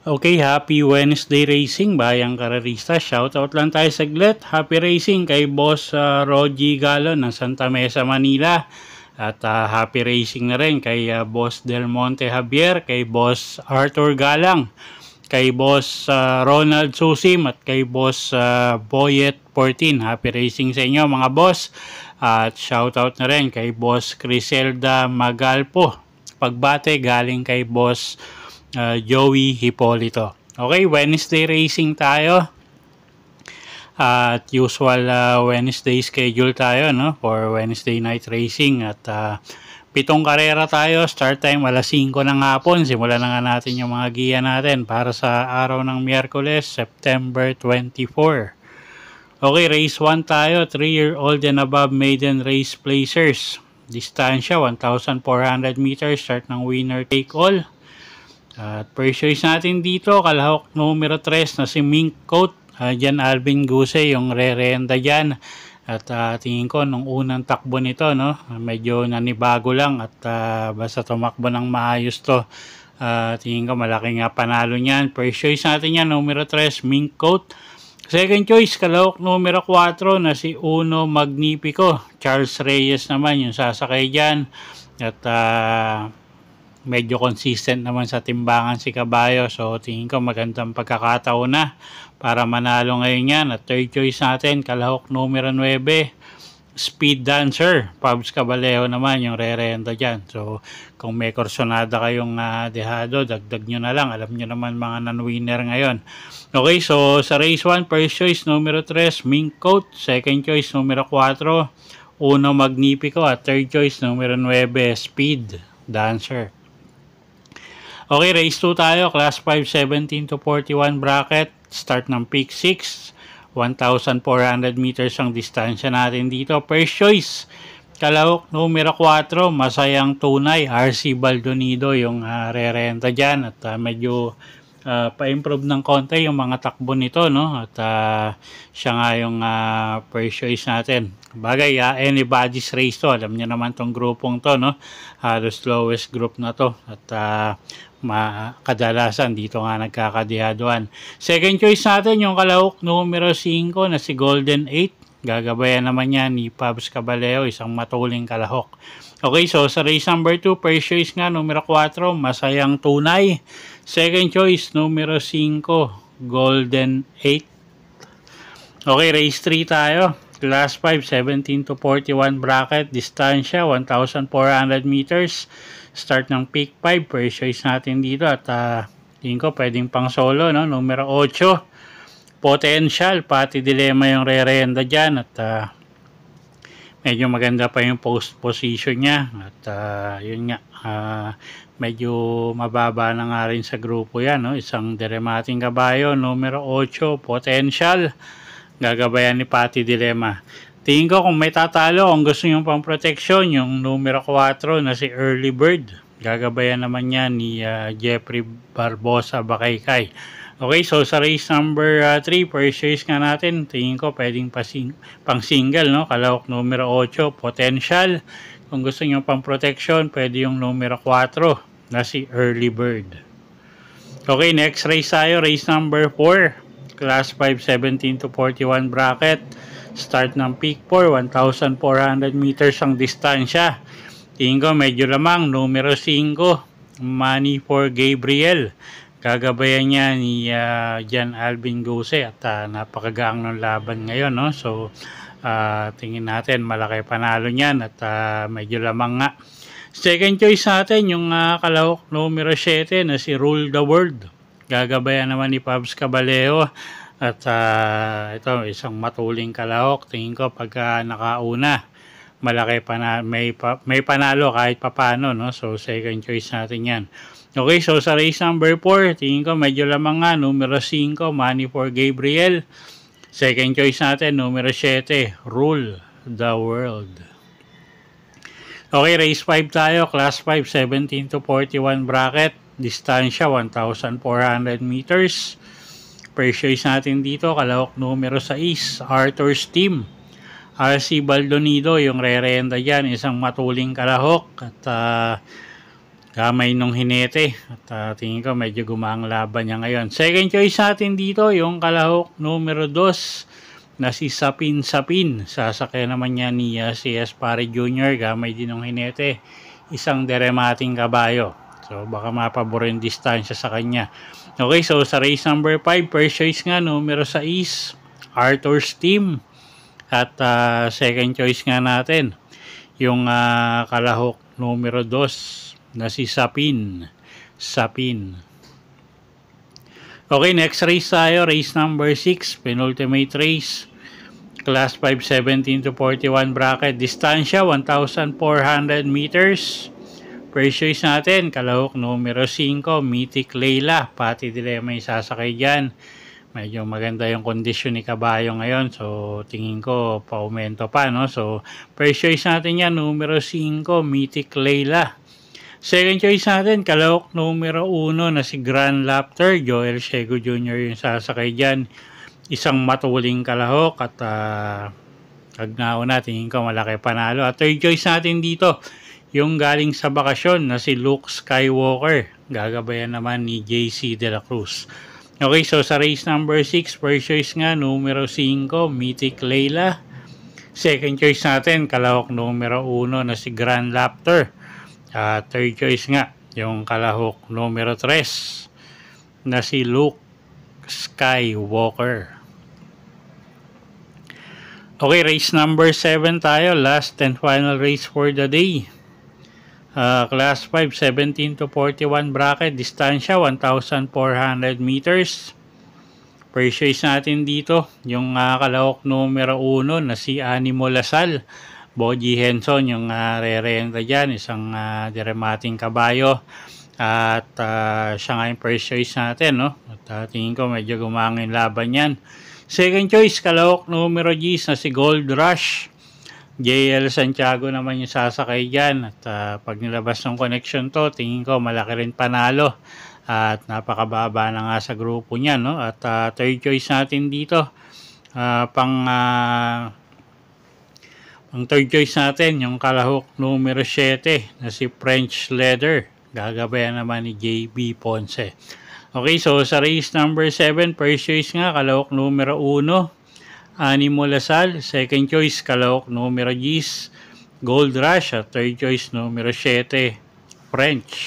Okay, happy Wednesday racing, bayang karerista. Shoutout lang tayo saglit. Happy racing kay Boss Rogy Galon ng Santa Mesa, Manila. At happy racing na rin kay Boss Del Monte Javier, kay Boss Arthur Galang, kay Boss Ronald Susim, at kay Boss Boyet 14. Happy racing sa inyo mga boss. At shoutout na rin kay Boss Criselda Magalpo. Pagbate galing kay Boss Joey Hipolito. Okay, Wednesday racing tayo. At usual Wednesday schedule tayo, no, for Wednesday night racing. At 7 karera tayo. Start time alas 5 ng hapon. Simulan na nga natin yung mga giya natin para sa araw ng Miyerkules, September 24. Okay, race 1 tayo. 3-year-old and above maiden race placers. Distansya 1,400 meters. Start ng winner take all. At first choice natin dito, kalahok numero 3 na si Mink Coat. Jan Alvin Guse yung re-renta dyan. At tingin ko nung unang takbo nito, no, medyo nanibago lang. At basta tumakbo ng maayos to, tingin ko malaki nga panalo niyan. First choice natin yan, numero 3, Mink Coat. Second choice, kalahok numero 4 na si Uno Magnifico. Charles Reyes naman yung sasakay dyan. At medyo consistent naman sa timbangan si Kabayo. So tingin ko magandang pagkakataon na para manalo ngayon yan. At third choice natin, kalahok numero 9, Speed Dancer. Pabs Caballero naman yung re-renta dyan. So kung may korsonada kayong dehado, dagdag nyo na lang. Alam nyo naman mga non-winner ngayon. Okay, so sa race 1, first choice numero 3, Mink Coat. Second choice numero 4, Uno Magnifico. At third choice numero 9, Speed Dancer. Okay, race 2 tayo. Class 5, 17 to 41 bracket. Start ng peak 6. 1,400 meters ang distansya natin dito. First choice, kalahok numero 4, Masayang Tunay. RC Baldonido yung re-renta dyan. At medyo pa-improve ng konti yung mga takbo nito, no? At siya nga yung first choice natin. Bagay, anybody's race to. Alam niyo naman tong grupong to, no? The slowest group na to. At kadalasan dito nga nagkakadihaduan. Second choice natin yung kalahok numero 5 na si Golden 8. Gagabayan naman yan ni Pabs Caballero, isang matuling kalahok. Okay, so sa race number 2, first choice nga numero 4, Masayang Tunay. Second choice numero 5, Golden 8. Okay, race 3 tayo. Class 5, 17 to 41 bracket. Distansya 1,400 meters. Start ng peak 5. First choice natin dito. At tingin ko pwedeng pang solo, no? Numero 8, Potential. Pati Dilema yung re-renda dyan. At medyo maganda pa yung post position niya. At yun nga, medyo mababa na nga rin sa grupo yan, no? Isang diremating kabayo. Numero 8, Potential. Gagabayan ni Pati Dilema. Tingin ko kung may tatalo, kung gusto nyo pang protection, yung numero 4 na si Early Bird. Gagabayan naman yan ni Jeffrey Barbosa Bakaykay. Okay, so sa race number 3, first choice nga natin, tingin ko pwedeng pang single, no? Kalahok numero 8, Potential. Kung gusto nyo pang protection, pwede yung numero 4 na si Early Bird. Okay, next race tayo, race number 4. Class 5, 17 to 41 bracket. Start ng peak 4, 1,400 meters ang distansya. Tingin ko medyo lamang, numero 5, Money for Gabriel. Gagabayan niya ni Jan Alvin Guse. At napakagaang ng laban ngayon, no? So tingin natin malaki panalo niyan. At medyo lamang nga. Second choice natin yung kalahok numero 7 na si Rule the World. Gagabayan naman ni Pabs Caballero. At ito, isang matuling kalahok. Tingin ko pagka nakauna, malaki may panalo kahit papano, no? So second choice natin yan. Okay, so sa race number 4, tingin ko medyo lamang nga, numero 5, Money for Gabriel. Second choice natin, numero 7, Rule the World. Okay, race 5 tayo. Class 5, 17 to 41 bracket. Distansya, 1,400 meters. First choice natin dito, kalahok numero 6, Arthur's Team. RC Baldonido, yung re-renta dyan, isang matuling kalahok. At gamay nung hinete. At tingin ko medyo gumaang laban niya ngayon. Second choice natin dito, yung kalahok numero 2, na si Sapin Sapin. Sasakyan naman niya ni CS Pare Jr. Gamay din ng hinete. Isang deremating kabayo. So baka mapaborin distansya sa kanya. Okay, so sa race number 5, first choice nga numero 6, Arthur's Team. At second choice nga natin, yung kalahok numero 2 na si Sapin. Okay, next race tayo. Race number 6, penultimate race. Class 5, 17 to 41 bracket. Distansya, 1,400 meters. First choice natin, kalahok numero 5, Mythic Layla. Pati Dilema yung sasakay dyan. Medyo maganda yung kondisyon ni kabayo ngayon. So, tingin ko, paumento pa, no? So, first choice natin yan, numero 5, Mythic Layla. Second choice natin, kalahok numero 1 na si Grand Laughter. Joel Shego Jr. yung sasakay dyan. Isang matuling kalahok at kagnao na, tingin ko malaki panalo. At third choice natin dito, yung galing sa bakasyon na si Luke Skywalker. Gagabayan naman ni JC De La Cruz. Okay, so sa race number 6, first choice nga, numero 5, Mythic Layla. Second choice natin, kalahok numero 1 na si Grand Laughter. Third choice nga, yung kalahok numero 3 na si Luke Skywalker. Okay, race number 7 tayo. Last and final race for the day. Class 5, 17 to 41 bracket. Distansya, 1,400 meters. First choice natin dito, yung kalahok numero 1 na si Animo Lasal. Boji Henson, yung re-renta dyan. Isang deremating kabayo. At siya nga yung first choice natin, no? At tingin ko medyo gumangin laban yan. Second choice, kalahok numero 10 na si Gold Rush. JL Santiago naman yung sasakay dyan. At pag nilabas ng connection to, tingin ko malaki rin panalo. At napakababa na nga sa grupo niya, no? At third choice natin dito, pang third choice natin, yung kalahok numero 7 na si French Leather. Gagabayan naman ni JB Ponce. Okay, so sa race number 7, first choice nga, kalahok numero 1, Animo Lasal. Second choice, kalahok numero 10, Gold Rush. At third choice, numero 7, French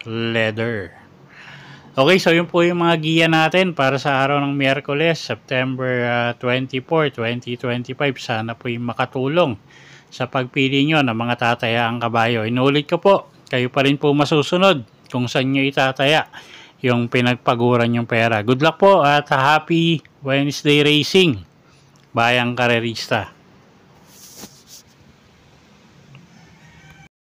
Leather. Okay, so yun po yung mga giya natin para sa araw ng Miyerkules, September 24, 2025. Sana po yung makatulong sa pagpili nyo ng mga tatayaang kabayo. Inulit ko po, kayo pa rin po masusunod kung saan nyo itataya yung pinagpaguran yung pera. Good luck po at happy Wednesday racing, bayang karerista.